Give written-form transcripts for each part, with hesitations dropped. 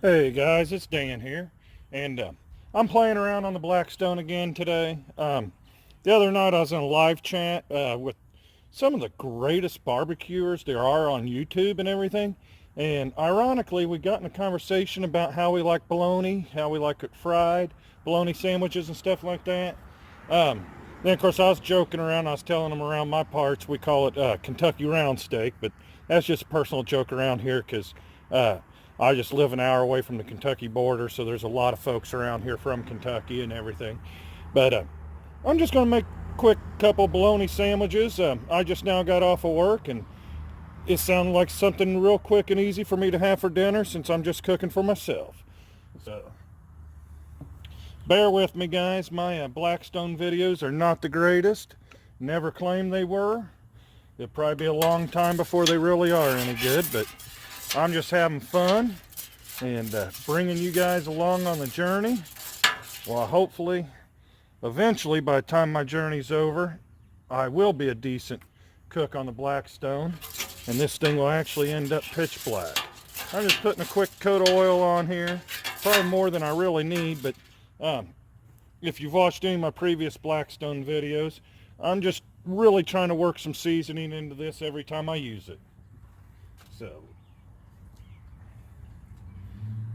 Hey guys, it's Dan here, and I'm playing around on the Blackstone again today. The other night I was in a live chat with some of the greatest barbecuers there are on YouTube and everything, and ironically we got in a conversation about how we like bologna, how we like it fried, bologna sandwiches and stuff like that. Um, then of course I was joking around, I was telling them around my parts we call it Kentucky round steak, but that's just a personal joke around here because I just live an hour away from the Kentucky border, so there's a lot of folks around here from Kentucky and everything. But I'm just going to make a quick couple bologna sandwiches. I just now got off of work, and it sounded like something real quick and easy for me to have for dinner since I'm just cooking for myself. So bear with me, guys. My Blackstone videos are not the greatest. Never claimed they were. It'll probably be a long time before they really are any good, but I'm just having fun and bringing you guys along on the journey. Well, hopefully, eventually, by the time my journey's over, I will be a decent cook on the Blackstone, and this thing will actually end up pitch black. I'm just putting a quick coat of oil on here, probably more than I really need, but if you've watched any of my previous Blackstone videos, I'm just really trying to work some seasoning into this every time I use it. So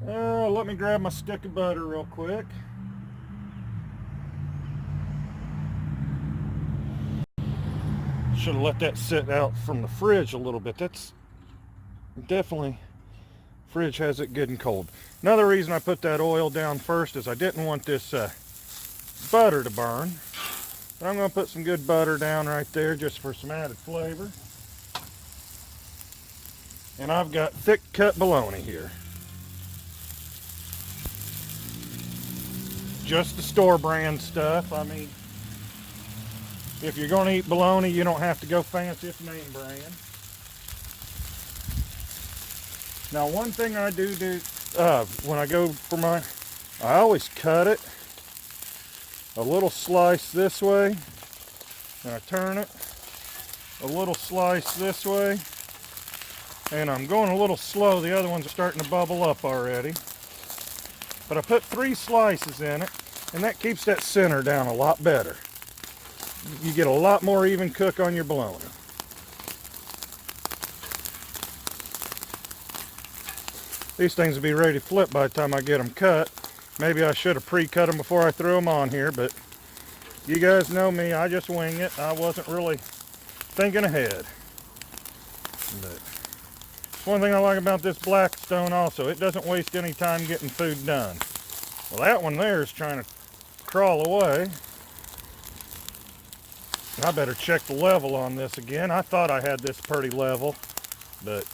let me grab my stick of butter real quick. Should have let that sit out from the fridge a little bit. That's definitely, fridge has it good and cold. Another reason I put that oil down first is I didn't want this butter to burn. But I'm going to put some good butter down right there just for some added flavor. And I've got thick cut bologna here. Just the store brand stuff. I mean, if you're going to eat bologna, you don't have to go fancy, it's name brand. Now, one thing I do when I go for I always cut it a little slice this way, and I turn it a little slice this way, and I'm going a little slow. The other ones are starting to bubble up already. But I put 3 slices in it, and that keeps that center down a lot better. You get a lot more even cook on your bologna. These things will be ready to flip by the time I get them cut. Maybe I should have pre-cut them before I threw them on here, but you guys know me, I just wing it. I wasn't really thinking ahead. But one thing I like about this Blackstone also, it doesn't waste any time getting food done. Well, that one there is trying to crawl away. I better check the level on this again. I thought I had this pretty level, but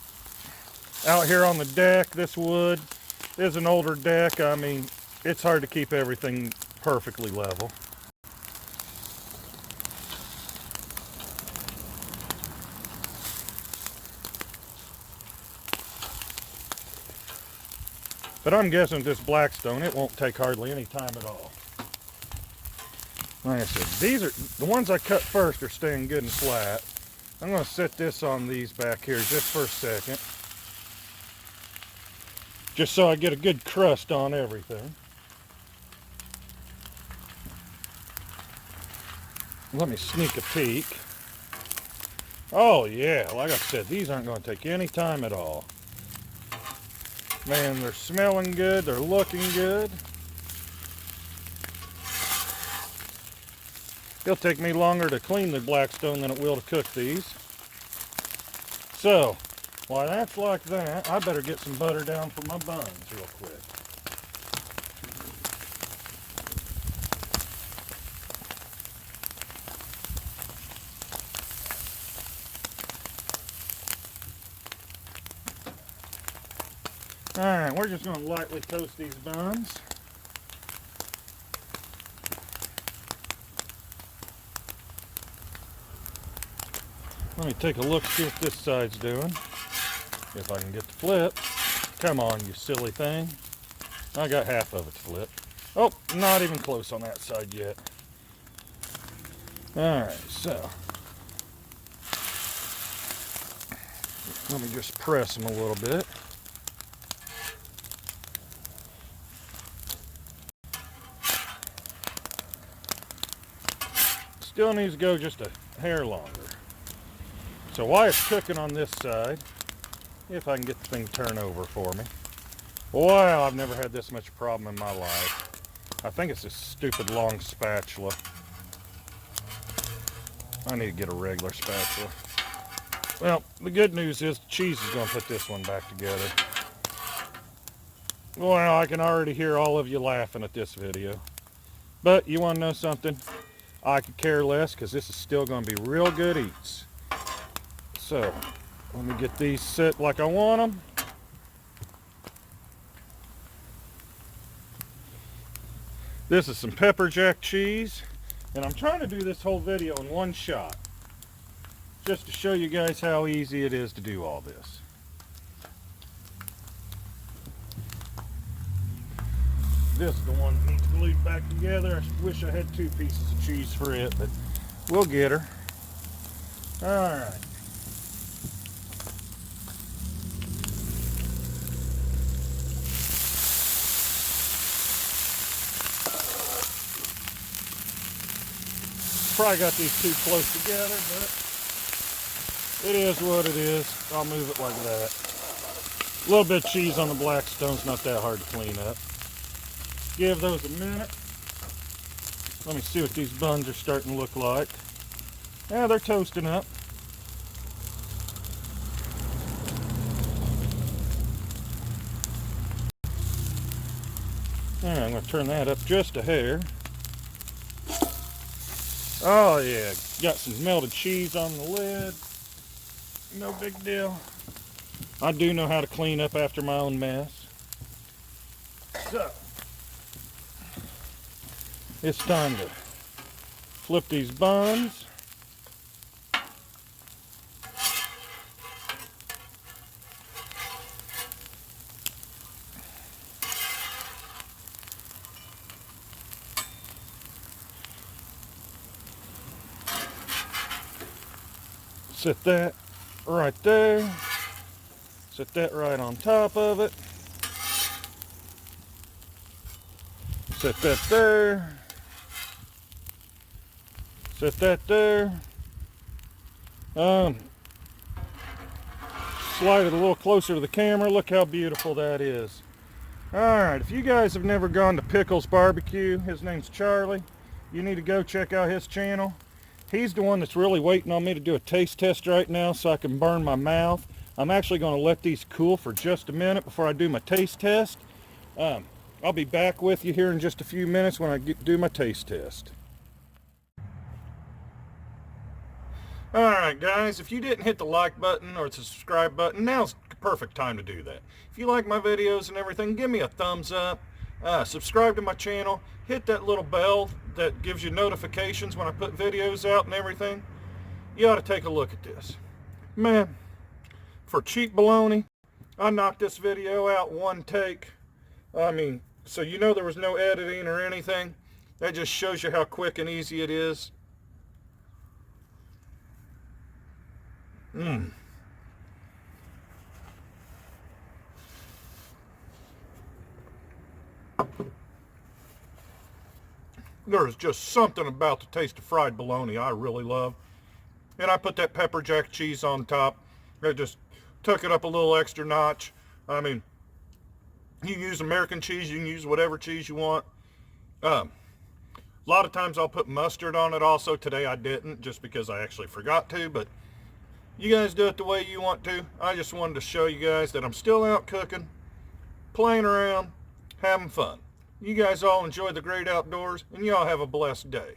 out here on the deck, this wood is an older deck. I mean, it's hard to keep everything perfectly level. But I'm guessing this Blackstone, it won't take hardly any time at all. Like I said, the ones I cut first are staying good and flat. I'm going to set this on these back here just for a second. Just so I get a good crust on everything. Let me sneak a peek. Oh yeah, like I said, these aren't going to take any time at all. Man, they're smelling good, they're looking good. It'll take me longer to clean the Blackstone than it will to cook these. So, while that's like that, I better get some butter down for my buns real quick. Alright, we're just going to lightly toast these buns. Let me take a look, see what this side's doing. If I can get the flip. Come on, you silly thing. I got half of it flipped. Oh, not even close on that side yet. Alright, so let me just press them a little bit. Still needs to go just a hair longer. So while it's cooking on this side, if I can get the thing turned over for me. Wow, I've never had this much problem in my life. I think it's this stupid long spatula. I need to get a regular spatula. Well, the good news is the cheese is going to put this one back together. Well, I can already hear all of you laughing at this video. But you want to know something? I could care less because this is still going to be real good eats. So, let me get these set like I want them. This is some pepper jack cheese. And I'm trying to do this whole video in one shot. Just to show you guys how easy it is to do all this. This is the one that needs glued back together. I wish I had 2 pieces of cheese for it, but we'll get her. Alright. Probably got these too close together, but it is what it is. I'll move it like that. A little bit of cheese on the Blackstone's not that hard to clean up. Give those a minute. Let me see what these buns are starting to look like. Yeah, they're toasting up. Alright, I'm going to turn that up just a hair. Oh yeah, got some melted cheese on the lid. No big deal. I do know how to clean up after my own mess. So, it's time to flip these buns. Set that right there. Set that right on top of it. Set that there. Set that there. Slide it a little closer to the camera. Look how beautiful that is. Alright, if you guys have never gone to Pickles BBQ, his name's Charlie, you need to go check out his channel. He's the one that's really waiting on me to do a taste test right now so I can burn my mouth. I'm actually going to let these cool for just a minute before I do my taste test. I'll be back with you here in just a few minutes when I do my taste test. Alright guys, if you didn't hit the like button or the subscribe button, now's the perfect time to do that. If you like my videos and everything, give me a thumbs up. Subscribe to my channel. Hit that little bell that gives you notifications when I put videos out and everything. You ought to take a look at this. Man, for cheap baloney, I knocked this video out one take. I mean, so you know there was no editing or anything. That just shows you how quick and easy it is. There's just something about the taste of fried bologna I really love. And I put that pepper jack cheese on top. I just took it up a little extra notch. I mean, you can use American cheese, you can use whatever cheese you want. A lot of times I'll put mustard on it also. Today I didn't, just because I actually forgot to, but you guys do it the way you want to. I just wanted to show you guys that I'm still out cooking, playing around, having fun. You guys all enjoy the great outdoors, and y'all have a blessed day.